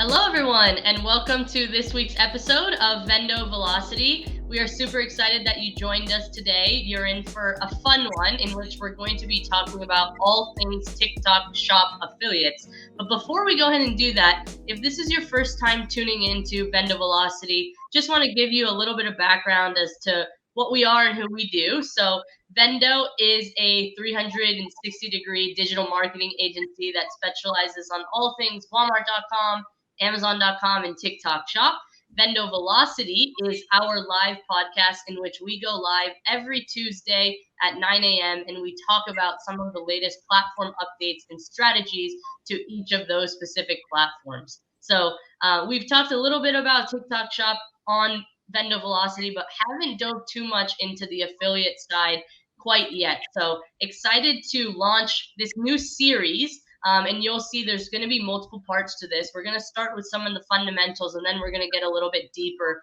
Hello, everyone, and welcome to this week's episode of Vendo Velocity. We are super excited that you joined us today. You're in for a fun one in which we're going to be talking about all things TikTok Shop affiliates. But before we go ahead and do that, if this is your first time tuning into Vendo Velocity, just want to give you a little bit of background as to what we are and who we do. So Vendo is a 360-degree digital marketing agency that specializes on all things Walmart.com, Amazon.com, and TikTok Shop. Vendo Velocity is our live podcast in which we go live every Tuesday at 9 a.m. and we talk about some of the latest platform updates and strategies to each of those specific platforms. So we've talked a little bit about TikTok Shop on Vendo Velocity, but haven't dove too much into the affiliate side quite yet. So excited to launch this new series. And you'll see there's going to be multiple parts to this. We're going to start with some of the fundamentals, and then we're going to get a little bit deeper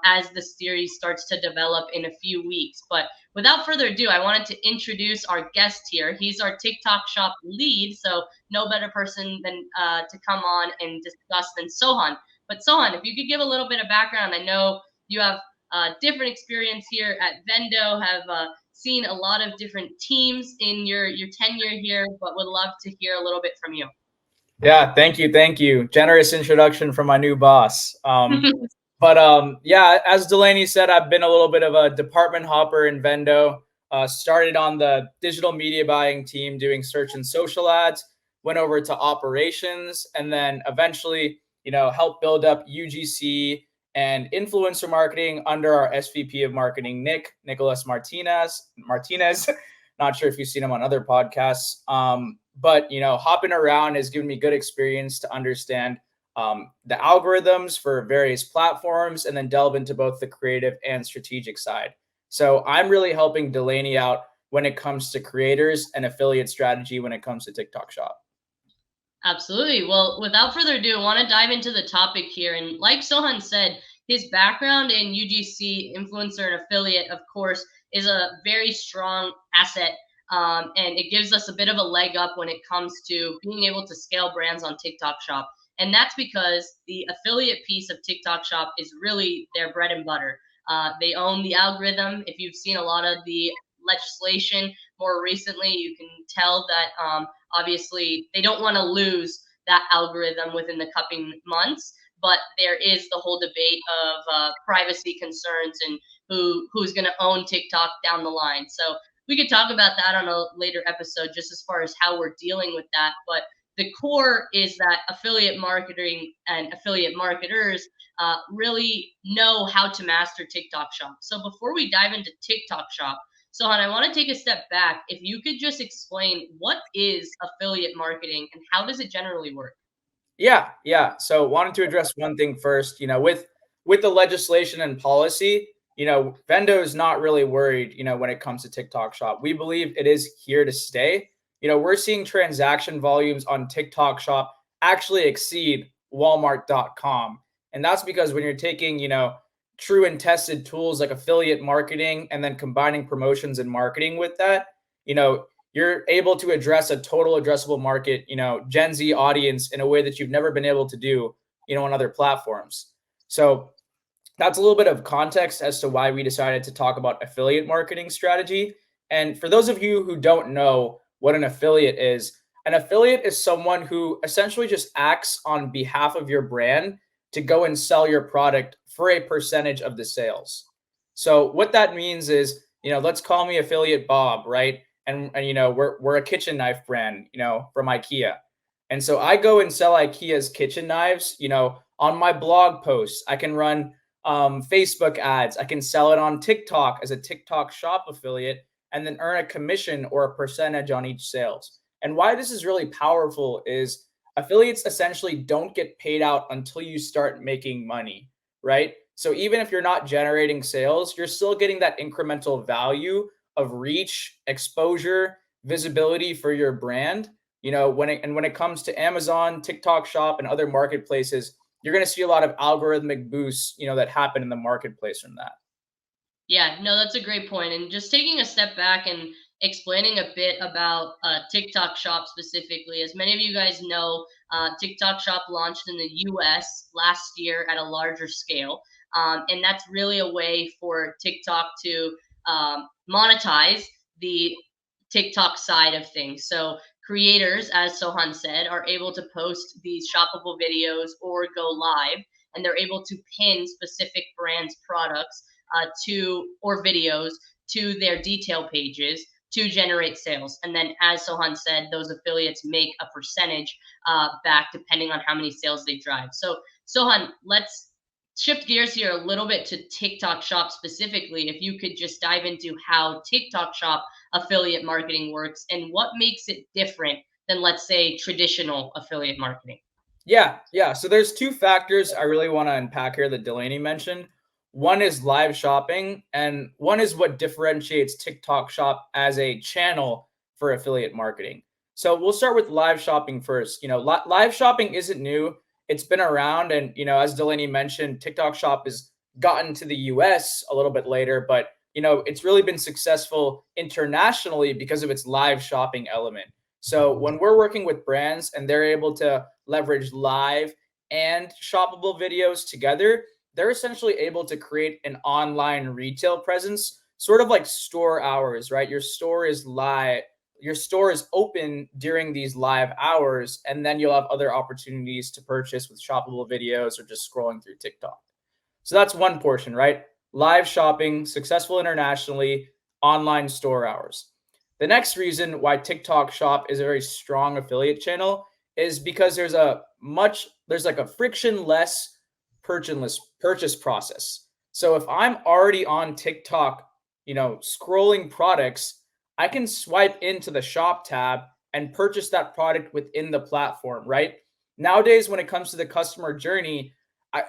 as the series starts to develop in a few weeks. But without further ado, I wanted to introduce our guest here. He's our TikTok Shop lead, so no better person than to come on and discuss than Sohan. But Sohan, if you could give a little bit of background, I know you have different experience here at Vendo, have seen a lot of different teams in your tenure here, but would love to hear a little bit from you. Yeah, thank you. Generous introduction from my new boss. Yeah, as Delaney said, I've been a little bit of a department hopper in Vendo. Started on the digital media buying team doing search and social ads, went over to operations, and then eventually, helped build up UGC and influencer marketing under our SVP of marketing, Nicholas Martinez. Not sure if you've seen him on other podcasts. But hopping around has given me good experience to understand the algorithms for various platforms and then delve into both the creative and strategic side. So I'm really helping Delaney out when it comes to creators and affiliate strategy when it comes to TikTok Shop. Absolutely. Well, without further ado, I want to dive into the topic here. And like Sohan said, his background in UGC, influencer and affiliate, of course, is a very strong asset. And it gives us a bit of a leg up when it comes to being able to scale brands on TikTok Shop. And that's because the affiliate piece of TikTok Shop is really their bread and butter. They own the algorithm. If you've seen a lot of the legislation more recently, you can tell that obviously they don't want to lose that algorithm within the coming months. But there is the whole debate of privacy concerns and who's going to own TikTok down the line. So we could talk about that on a later episode, just as far as how we're dealing with that. But the core is that affiliate marketing and affiliate marketers really know how to master TikTok Shop. So before we dive into TikTok Shop, Sohan, I want to take a step back. If you could just explain what is affiliate marketing and how does it generally work? Yeah. So wanted to address one thing first, with the legislation and policy, Vendo is not really worried, when it comes to TikTok Shop. We believe it is here to stay. We're seeing transaction volumes on TikTok Shop actually exceed Walmart.com. And that's because when you're taking, true and tested tools like affiliate marketing and then combining promotions and marketing with that, you're able to address a total addressable market, Gen Z audience in a way that you've never been able to do, on other platforms. So that's a little bit of context as to why we decided to talk about affiliate marketing strategy. And for those of you who don't know what an affiliate is someone who essentially just acts on behalf of your brand to go and sell your product for a percentage of the sales. So what that means is, let's call me affiliate Bob, right? And we're a kitchen knife brand, from IKEA. And so I go and sell IKEA's kitchen knives, on my blog posts. I can run Facebook ads. I can sell it on TikTok as a TikTok Shop affiliate and then earn a commission or a percentage on each sales. And why this is really powerful is affiliates essentially don't get paid out until you start making money, right? So even if you're not generating sales, you're still getting that incremental value of reach, exposure, visibility for your brand. When it comes to Amazon, TikTok Shop, and other marketplaces, you're going to see a lot of algorithmic boosts, that happen in the marketplace from that. Yeah, no, that's a great point. And just taking a step back and explaining a bit about TikTok Shop specifically. As many of you guys know, TikTok Shop launched in the US last year at a larger scale. And that's really a way for TikTok to monetize the TikTok side of things. So creators, as Sohan said, are able to post these shoppable videos or go live, and they're able to pin specific brands' products to or videos to their detail pages to generate sales. And then, as Sohan said, those affiliates make a percentage back depending on how many sales they drive. So, Sohan, let's shift gears here a little bit to TikTok Shop specifically. If you could just dive into how TikTok Shop affiliate marketing works and what makes it different than, let's say, traditional affiliate marketing. Yeah. So there's two factors I really want to unpack here that Delaney mentioned. One is live shopping, and one is what differentiates TikTok Shop as a channel for affiliate marketing. So we'll start with live shopping first. Live shopping isn't new. It's been around, and as Delaney mentioned, TikTok Shop has gotten to the US a little bit later, but it's really been successful internationally because of its live shopping element. So when we're working with brands and they're able to leverage live and shoppable videos together, they're essentially able to create an online retail presence, sort of like store hours, right? Your store is live, your store is open during these live hours, and then you'll have other opportunities to purchase with shoppable videos or just scrolling through TikTok. So that's one portion, right? Live shopping, successful internationally, online store hours. The next reason why TikTok Shop is a very strong affiliate channel is because there's like a frictionless purchase process. So if I'm already on TikTok, scrolling products, I can swipe into the shop tab and purchase that product within the platform, right? Nowadays, when it comes to the customer journey,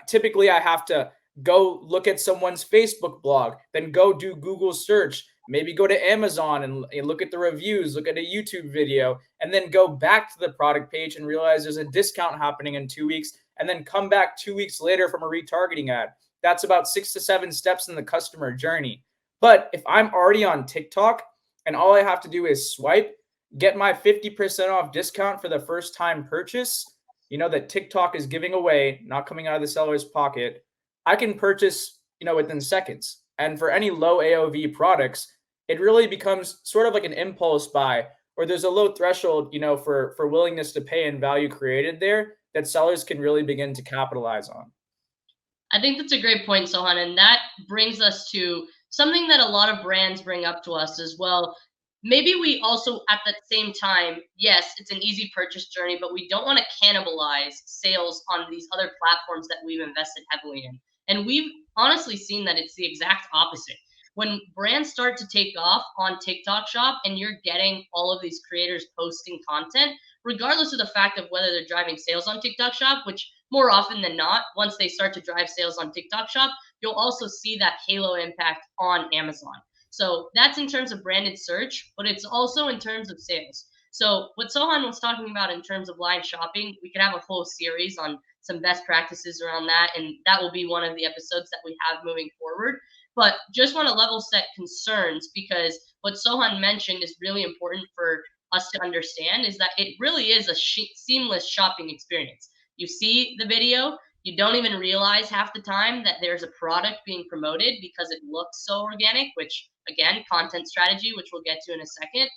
typically I have to go look at someone's Facebook blog, then go do Google search, maybe go to Amazon and look at the reviews, look at a YouTube video, and then go back to the product page and realize there's a discount happening in 2 weeks, and then come back 2 weeks later from a retargeting ad. That's about 6 to 7 steps in the customer journey. But if I'm already on TikTok and all I have to do is swipe, get my 50% off discount for the first time purchase, that TikTok is giving away, not coming out of the seller's pocket, I can purchase, within seconds. And for any low AOV products, it really becomes sort of like an impulse buy, or there's a low threshold, for willingness to pay and value created there that sellers can really begin to capitalize on. I think that's a great point, Sohan. And that brings us to something that a lot of brands bring up to us as well. Maybe we also, at the same time, yes, it's an easy purchase journey, but we don't want to cannibalize sales on these other platforms that we've invested heavily in. And we've honestly seen that it's the exact opposite. When brands start to take off on TikTok Shop and you're getting all of these creators posting content, regardless of the fact of whether they're driving sales on TikTok Shop, which more often than not, once they start to drive sales on TikTok Shop, you'll also see that halo impact on Amazon. So that's in terms of branded search, but it's also in terms of sales. So what Sohan was talking about in terms of live shopping, we could have a whole series on some best practices around that, and that will be one of the episodes that we have moving forward. But just want to level set concerns, because what Sohan mentioned is really important for us to understand, is that it really is a seamless shopping experience. You see the video, you don't even realize half the time that there's a product being promoted because it looks so organic, which again, content strategy, which we'll get to in a second.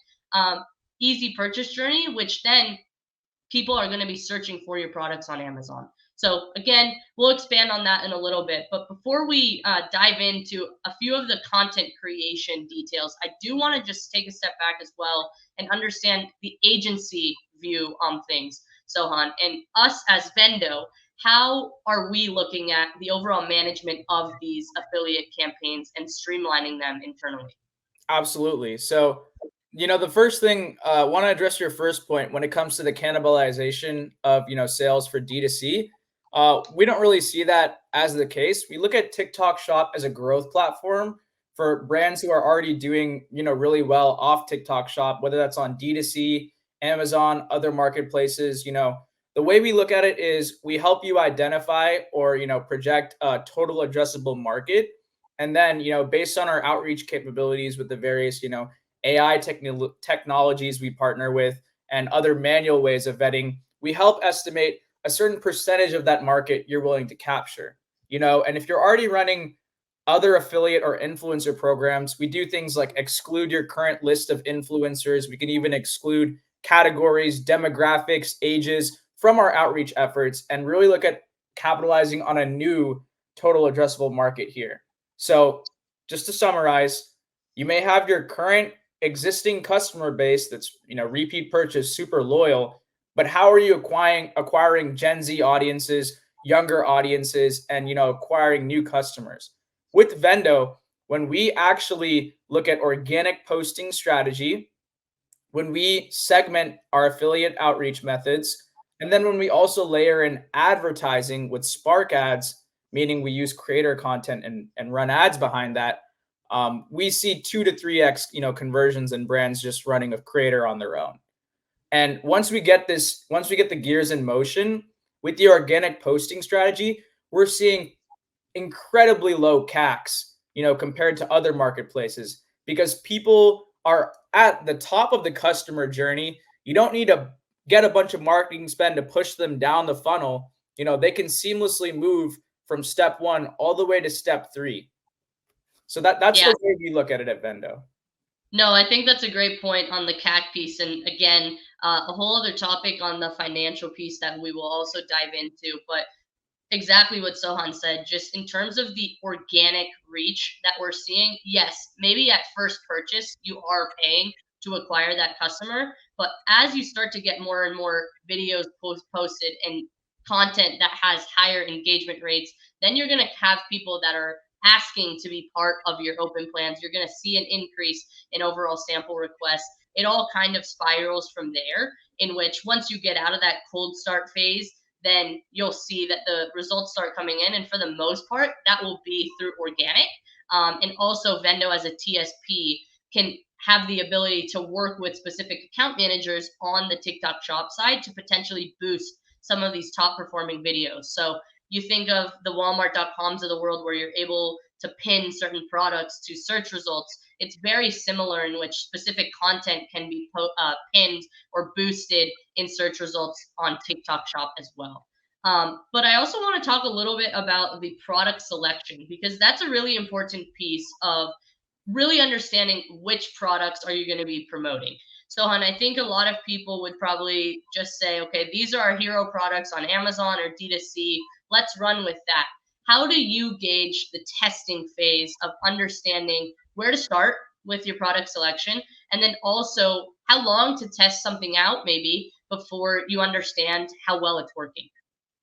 Easy purchase journey, which then people are going to be searching for your products on Amazon. So again, we'll expand on that in a little bit. But before we dive into a few of the content creation details, I do want to just take a step back as well and understand the agency view on things, Sohan, and us as Vendo. How are we looking at the overall management of these affiliate campaigns and streamlining them internally? Absolutely. So, the first thing, I want to address your first point when it comes to the cannibalization of, sales for D2C. We don't really see that as the case. We look at TikTok Shop as a growth platform for brands who are already doing, really well off TikTok Shop, whether that's on D2C, Amazon, other marketplaces. The way we look at it is we help you identify or, project a total addressable market. And then, based on our outreach capabilities with the various, AI technologies we partner with, and other manual ways of vetting, we help estimate a certain percentage of that market you're willing to capture. And if you're already running other affiliate or influencer programs, we do things like exclude your current list of influencers. We can even exclude categories, demographics, ages from our outreach efforts, and really look at capitalizing on a new total addressable market here. So, just to summarize, you may have your current existing customer base that's repeat purchase, super loyal, but how are you acquiring Gen Z audiences, younger audiences, and acquiring new customers? With Vendo, when we actually look at organic posting strategy, when we segment our affiliate outreach methods, and then when we also layer in advertising with Spark ads, meaning we use creator content and run ads behind that, we see 2 to 3x conversions in brands just running a creator on their own. And once we get the gears in motion with the organic posting strategy, we're seeing incredibly low CACs, compared to other marketplaces, because people are at the top of the customer journey. You don't need to get a bunch of marketing spend to push them down the funnel. They can seamlessly move from step 1 all the way to step 3. So that's the way we look at it at Vendo. No, I think that's a great point on the CAC piece. And again, a whole other topic on the financial piece that we will also dive into. But exactly what Sohan said, just in terms of the organic reach that we're seeing, yes, maybe at first purchase, you are paying to acquire that customer. But as you start to get more and more videos posted and content that has higher engagement rates, then you're going to have people that are asking to be part of your open plans. You're going to see an increase in overall sample requests. It all kind of spirals from there, in which once you get out of that cold start phase, then you'll see that the results start coming in. And for the most part, that will be through organic. And also, Vendo as a TSP can have the ability to work with specific account managers on the TikTok shop side to potentially boost some of these top performing videos. So you think of the Walmart.coms of the world where you're able to pin certain products to search results. It's very similar in which specific content can be pinned or boosted in search results on TikTok shop as well. But I also want to talk a little bit about the product selection, because that's a really important piece of really understanding which products are you going to be promoting. So, Han, I think a lot of people would probably just say, okay, these are our hero products on Amazon or D2C. Let's run with that. How do you gauge the testing phase of understanding where to start with your product selection, and then also how long to test something out maybe before you understand how well it's working?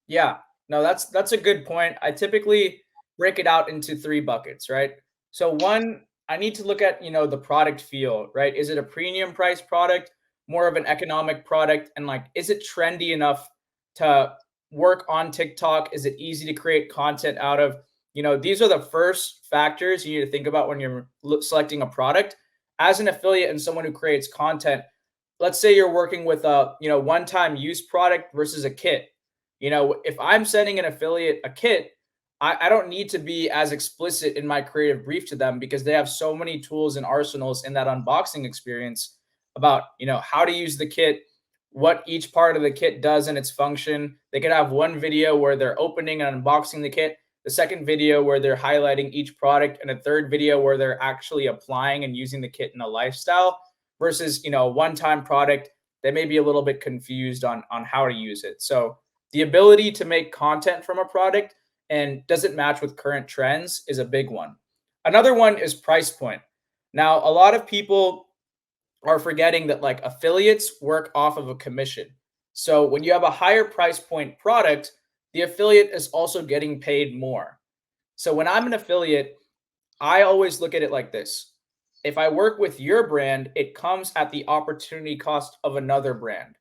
Yeah, no, that's a good point. I typically break it out into 3 buckets, right? So one, I need to look at, the product feel, right? Is it a premium price product, more of an economic product, and like, is it trendy enough to work on TikTok? Is it easy to create content out of? These are the first factors you need to think about when you're selecting a product. As an affiliate and someone who creates content, let's say you're working with a, one-time use product versus a kit. If I'm sending an affiliate a kit, I don't need to be as explicit in my creative brief to them, because they have so many tools and arsenals in that unboxing experience about, how to use the kit, what each part of the kit does and its function. They could have one video where they're opening and unboxing the kit, the second video where they're highlighting each product, and a third video where they're actually applying and using the kit in a lifestyle, versus, a one-time product. They may be a little bit confused on how to use it. So the ability to make content from a product and does it match with current trends is a big one. Another one is price point. Now, a lot of people are forgetting that like affiliates work off of a commission. So when you have a higher price point product, the affiliate is also getting paid more. So when I'm an affiliate, I always look at it like this. If I work with your brand, it comes at the opportunity cost of another brand.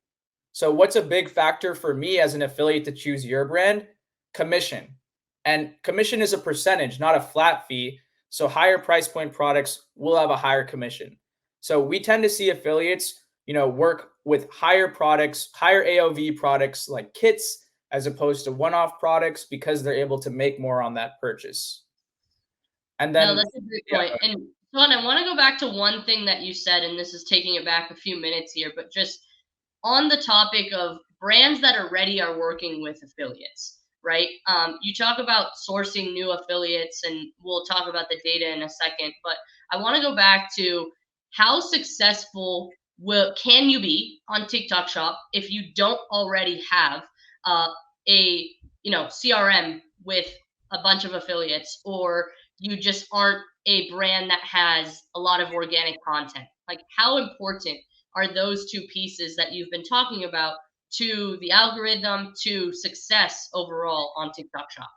So what's a big factor for me as an affiliate to choose your brand? Commission. And commission is a percentage, not a flat fee. So higher price point products will have a higher commission. So we tend to see affiliates, work with higher products, higher AOV products like kits, as opposed to one-off products, because they're able to make more on that purchase. And No, then, that's a great yeah, point. And John, I want to go back to one thing that you said, and this is taking it back a few minutes here, but just on the topic of brands that are ready are working with affiliates, right? You talk about sourcing new affiliates, and we'll talk about the data in a second. But I want to go back to how successful can you be on TikTok Shop if you don't already have uh, a CRM with a bunch of affiliates, or you just aren't a brand that has a lot of organic content. Like, how important are those two pieces that you've been talking about to the algorithm, to success overall on TikTok Shop?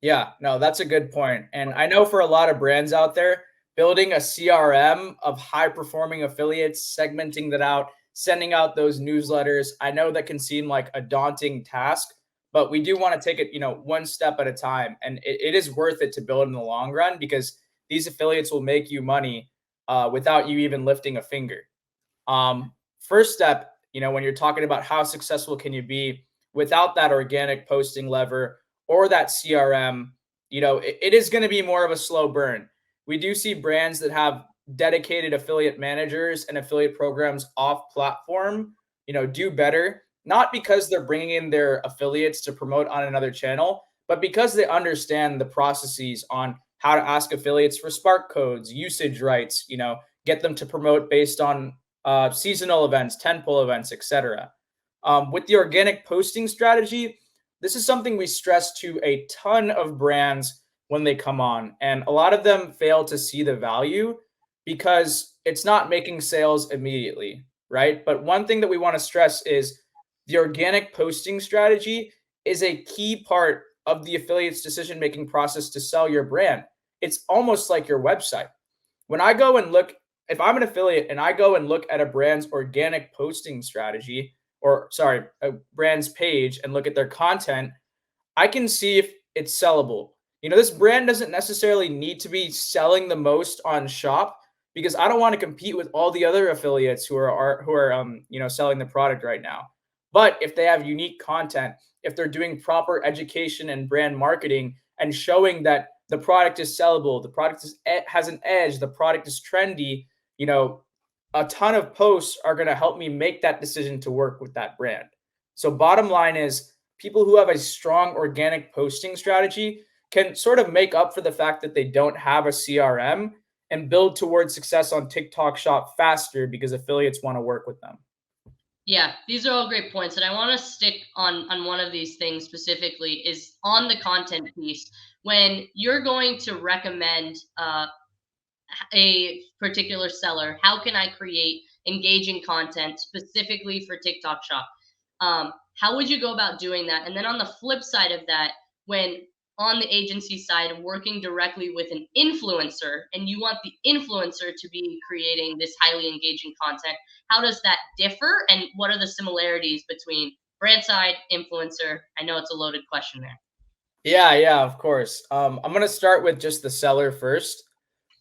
Yeah, no, that's a good point. And I know for a lot of brands out there, building a CRM of high performing affiliates, segmenting that out, sending out those newsletters, I know that can seem like a daunting task, but we do want to take it, one step at a time. And it is worth it to build in the long run because these affiliates will make you money without you even lifting a finger. First step, when you're talking about how successful can you be without that organic posting lever or that CRM, it is going to be more of a slow burn. We do see brands that have dedicated affiliate managers and affiliate programs off platform, do better, not because they're bringing in their affiliates to promote on another channel, but because they understand the processes on how to ask affiliates for spark codes, usage rights, get them to promote based on seasonal events, tentpole events, etc. With the organic posting strategy, this is something we stress to a ton of brands when they come on, and a lot of them fail to see the value because it's not making sales immediately, right? But one thing that we want to stress is the organic posting strategy is a key part of the affiliate's decision-making process to sell your brand. It's almost like your website. When I go and look, if I'm an affiliate and I go and look at a brand's organic posting strategy, or sorry, a brand's page and look at their content, I can see if it's sellable. This brand doesn't necessarily need to be selling the most on shop because I don't want to compete with all the other affiliates who are selling the product right now. But if they have unique content, if they're doing proper education and brand marketing and showing that the product is sellable, the product has an edge, the product is trendy, a ton of posts are going to help me make that decision to work with that brand. So bottom line is people who have a strong organic posting strategy can sort of make up for the fact that they don't have a CRM and build towards success on TikTok Shop faster because affiliates want to work with them. Yeah, these are all great points, and I want to stick on one of these things specifically is on the content piece. When you're going to recommend a particular seller, how can I create engaging content specifically for TikTok Shop? How would you go about doing that? And then on the flip side of that, when on the agency side working directly with an influencer and you want the influencer to be creating this highly engaging content, how does that differ? And what are the similarities between brand side, influencer? I know it's a loaded question there. Yeah, of course. I'm going to start with just the seller first.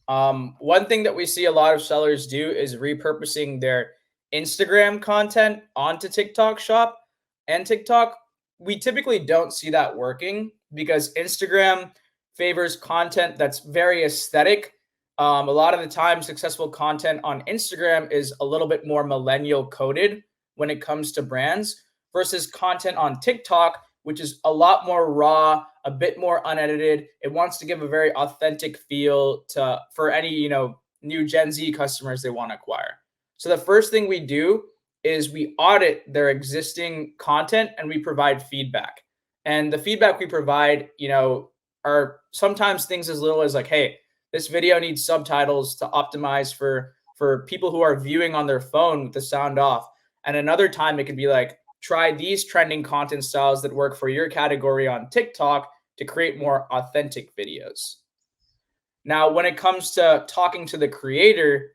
One thing that we see a lot of sellers do is repurposing their Instagram content onto TikTok Shop and TikTok. We typically don't see that working because Instagram favors content that's very aesthetic. A lot of the time, successful content on Instagram is a little bit more millennial coded when it comes to brands versus content on TikTok, which is a lot more raw, a bit more unedited. It wants to give a very authentic feel for any, new Gen Z customers they want to acquire. So the first thing we do is we audit their existing content and we provide feedback. And the feedback we provide, are sometimes things as little as like, hey, this video needs subtitles to optimize for people who are viewing on their phone with the sound off. And another time it could be like, try these trending content styles that work for your category on TikTok to create more authentic videos. Now, when it comes to talking to the creator,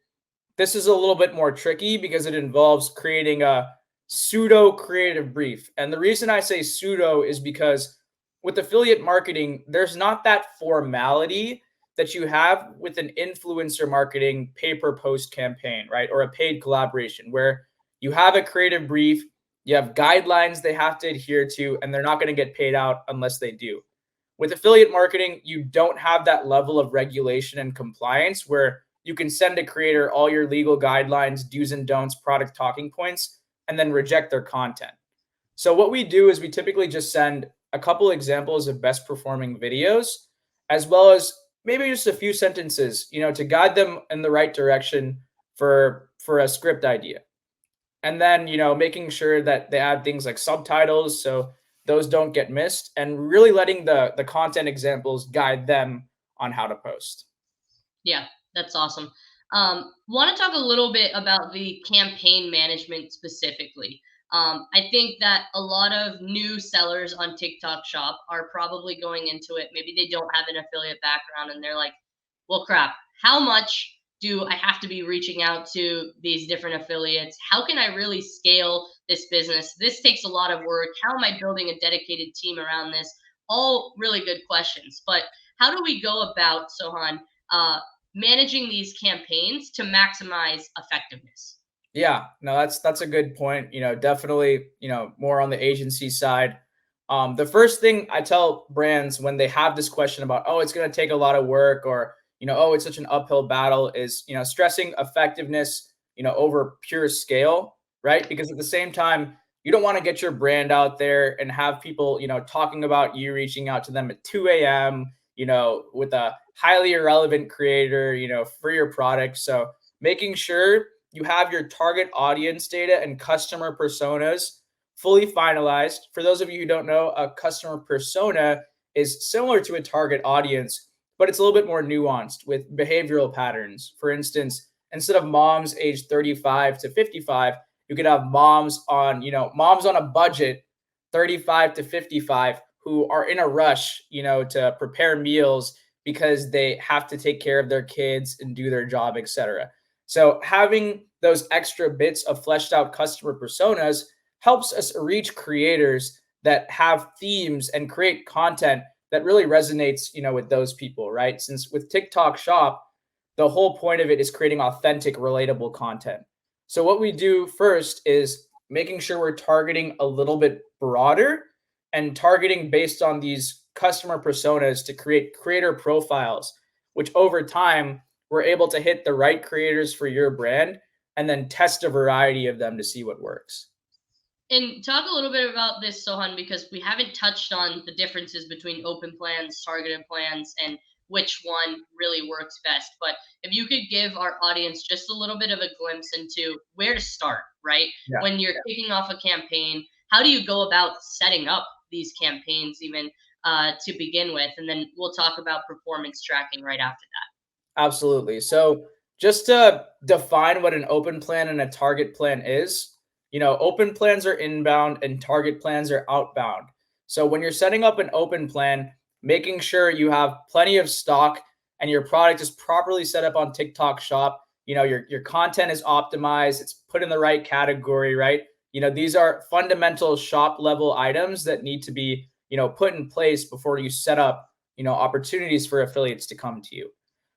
this is a little bit more tricky because it involves creating a pseudo creative brief. And the reason I say pseudo is because with affiliate marketing, there's not that formality that you have with an influencer marketing pay-per-post campaign, right? Or a paid collaboration where you have a creative brief, you have guidelines they have to adhere to, and they're not going to get paid out unless they do. With affiliate marketing, you don't have that level of regulation and compliance where you can send a creator all your legal guidelines, do's and don'ts, product talking points, and then reject their content. So what we do is we typically just send a couple examples of best performing videos, as well as maybe just a few sentences, to guide them in the right direction for a script idea. And then, making sure that they add things like subtitles so those don't get missed, and really letting the content examples guide them on how to post. Yeah, that's awesome. Want to talk a little bit about the campaign management specifically. I think that a lot of new sellers on TikTok Shop are probably going into it. Maybe they don't have an affiliate background and they're like, well, crap, how much do I have to be reaching out to these different affiliates? How can I really scale this business? This takes a lot of work. How am I building a dedicated team around this? All really good questions. But how do we go about, Sohan, uh, managing these campaigns to maximize effectiveness? Yeah, no, that's a good point. Definitely, more on the agency side. The first thing I tell brands when they have this question about, oh, it's going to take a lot of work, or, oh, it's such an uphill battle, is, stressing effectiveness, over pure scale, right? Because at the same time, you don't want to get your brand out there and have people, talking about you reaching out to them at 2 a.m., with a highly irrelevant creator, for your product. So making sure you have your target audience data and customer personas fully finalized. For those of you who don't know, a customer persona is similar to a target audience, but it's a little bit more nuanced with behavioral patterns. For instance, instead of moms aged 35 to 55, you could have moms on a budget, 35 to 55, who are in a rush, to prepare meals because they have to take care of their kids and do their job, etc. So having those extra bits of fleshed out customer personas helps us reach creators that have themes and create content that really resonates, with those people, right? Since with TikTok Shop, the whole point of it is creating authentic, relatable content. So what we do first is making sure we're targeting a little bit broader and targeting based on these customer personas to create creator profiles, which over time we're able to hit the right creators for your brand and then test a variety of them to see what works. And talk a little bit about this, Sohan, because we haven't touched on the differences between open plans, targeted plans, and which one really works best. But if you could give our audience just a little bit of a glimpse into where to start, right? Yeah. When you're kicking off a campaign, how do you go about setting up these campaigns even to begin with? And then we'll talk about performance tracking right after that. Absolutely. So just to define what an open plan and a target plan is, open plans are inbound and target plans are outbound. So when you're setting up an open plan, making sure you have plenty of stock and your product is properly set up on TikTok Shop, your content is optimized, it's put in the right category, right? These are fundamental shop level items that need to be, put in place before you set up, opportunities for affiliates to come to you.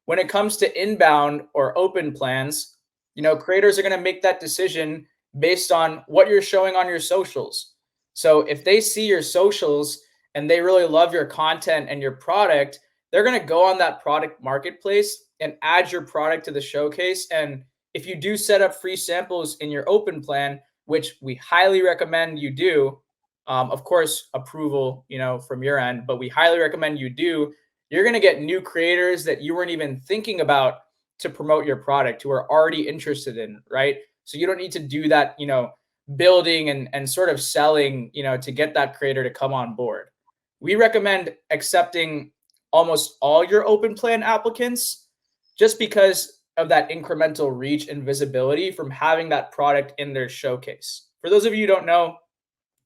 When it comes to inbound or open plans, creators are going to make that decision based on what you're showing on your socials. So if they see your socials and they really love your content and your product, they're going to go on that product marketplace and add your product to the showcase. And if you do set up free samples in your open plan, which we highly recommend you do, of course, approval, from your end, but we highly recommend you do, you're going to get new creators that you weren't even thinking about to promote your product, who are already interested in, right? So you don't need to do that, building and sort of selling, to get that creator to come on board. We recommend accepting almost all your open plan applicants just because of that incremental reach and visibility from having that product in their showcase. For those of you who don't know,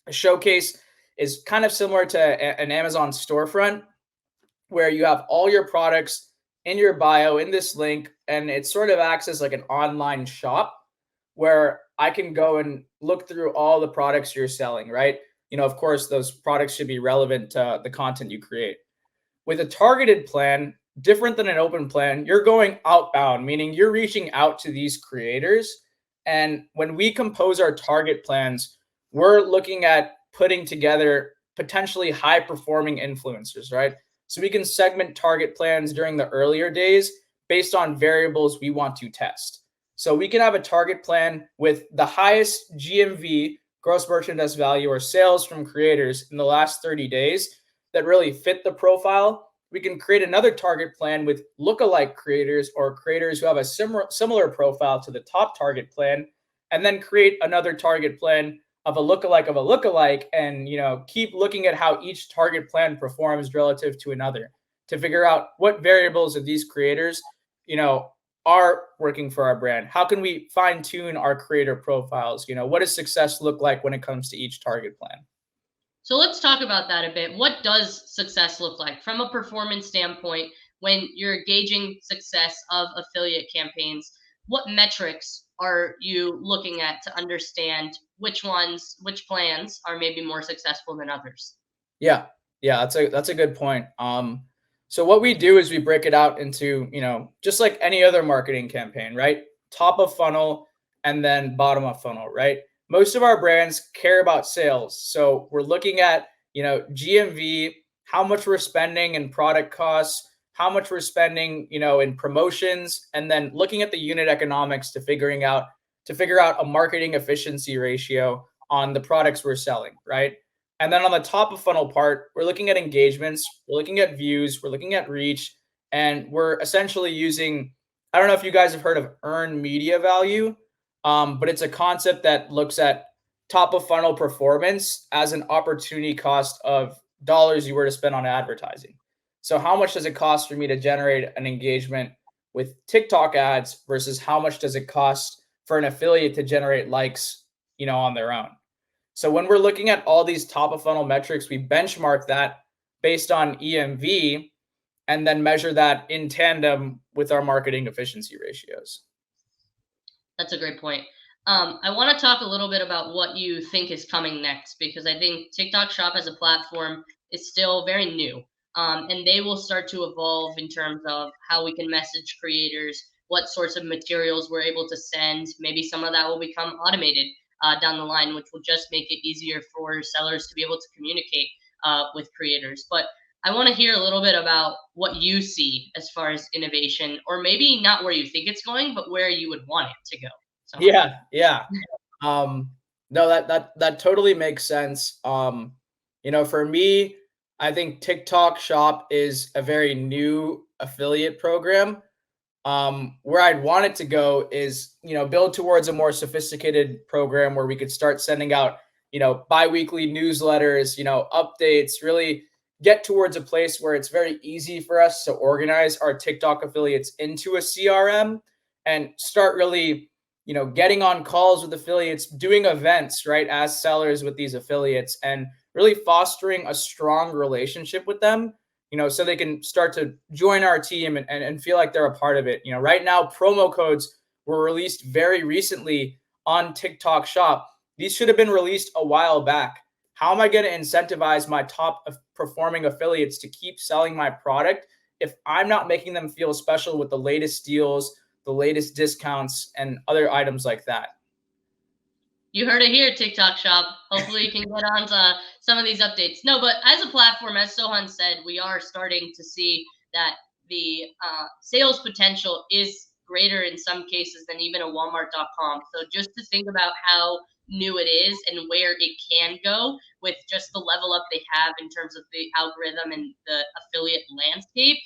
a showcase is kind of similar to an Amazon storefront, where you have all your products in your bio in this link, and it sort of acts as like an online shop where I can go and look through all the products you're selling, right? Of course, those products should be relevant to the content you create. With a targeted plan, different than an open plan, you're going outbound, meaning you're reaching out to these creators. And when we compose our target plans, we're looking at putting together potentially high performing influencers, right? So we can segment target plans during the earlier days based on variables we want to test. So we can have a target plan with the highest GMV, gross merchandise value, or sales from creators in the last 30 days that really fit the profile. We can create another target plan with lookalike creators or creators who have a similar profile to the top target plan, and then create another target plan of a lookalike, and keep looking at how each target plan performs relative to another to figure out what variables of these creators are working for our brand. How can we fine tune our creator profiles? What does success look like when it comes to each target plan? So let's talk about that a bit. What does success look like from a performance standpoint when you're gauging success of affiliate campaigns? What metrics are you looking at to understand which plans are maybe more successful than others? Yeah, that's a good point. So what we do is we break it out into, just like any other marketing campaign, right? Top of funnel and then bottom of funnel, right? Most of our brands care about sales. So we're looking at, GMV, how much we're spending in product costs, how much we're spending, in promotions, and then looking at the unit economics to figure out a marketing efficiency ratio on the products we're selling, right? And then on the top of funnel part, we're looking at engagements, we're looking at views, we're looking at reach, and we're essentially using, I don't know if you guys have heard of earned media value, but it's a concept that looks at top of funnel performance as an opportunity cost of dollars you were to spend on advertising. So how much does it cost for me to generate an engagement with TikTok ads versus how much does it cost for an affiliate to generate likes, on their own? So when we're looking at all these top of funnel metrics, we benchmark that based on EMV and then measure that in tandem with our marketing efficiency ratios. That's a great point. I want to talk a little bit about what you think is coming next, because I think TikTok Shop as a platform is still very new. And they will start to evolve in terms of how we can message creators, what sorts of materials we're able to send. Maybe some of that will become automated down the line, which will just make it easier for sellers to be able to communicate with creators. But I want to hear a little bit about what you see as far as innovation, or maybe not where you think it's going, but where you would want it to go. So. Yeah. No, that totally makes sense. For me, I think TikTok Shop is a very new affiliate program. Where I'd want it to go is, build towards a more sophisticated program where we could start sending out, bi-weekly newsletters, updates, really get towards a place where it's very easy for us to organize our TikTok affiliates into a CRM and start really, getting on calls with affiliates, doing events, right, as sellers with these affiliates, and really fostering a strong relationship with them, so they can start to join our team and feel like they're a part of it. Right now, promo codes were released very recently on TikTok Shop. These should have been released a while back. How am I going to incentivize my top performing affiliates to keep selling my product if I'm not making them feel special with the latest deals, the latest discounts, and other items like that? You heard it here, TikTok Shop. Hopefully you can get on to some of these updates. No, but as a platform, as Sohan said, we are starting to see that the sales potential is greater in some cases than even a Walmart.com. So just to think about how new it is and where it can go with just the level up they have in terms of the algorithm and the affiliate landscape,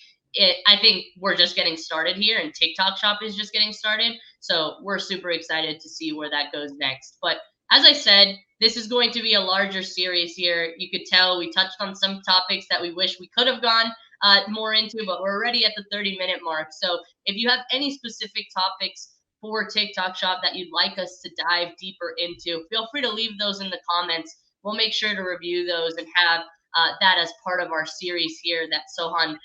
I think we're just getting started here, and TikTok Shop is just getting started. So we're super excited to see where that goes next. But as I said, this is going to be a larger series here. You could tell we touched on some topics that we wish we could have gone more into, but we're already at the 30-minute mark. So if you have any specific topics for TikTok Shop that you'd like us to dive deeper into, feel free to leave those in the comments. We'll make sure to review those and have that as part of our series here that Sohan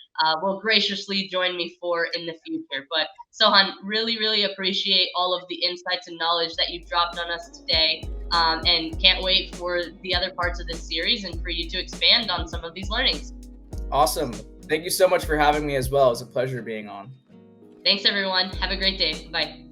will graciously join me for in the future. But Sohan, really, really appreciate all of the insights and knowledge that you dropped on us today, and can't wait for the other parts of this series and for you to expand on some of these learnings. Awesome. Thank you so much for having me as well. It was a pleasure being on. Thanks, everyone. Have a great day. Bye.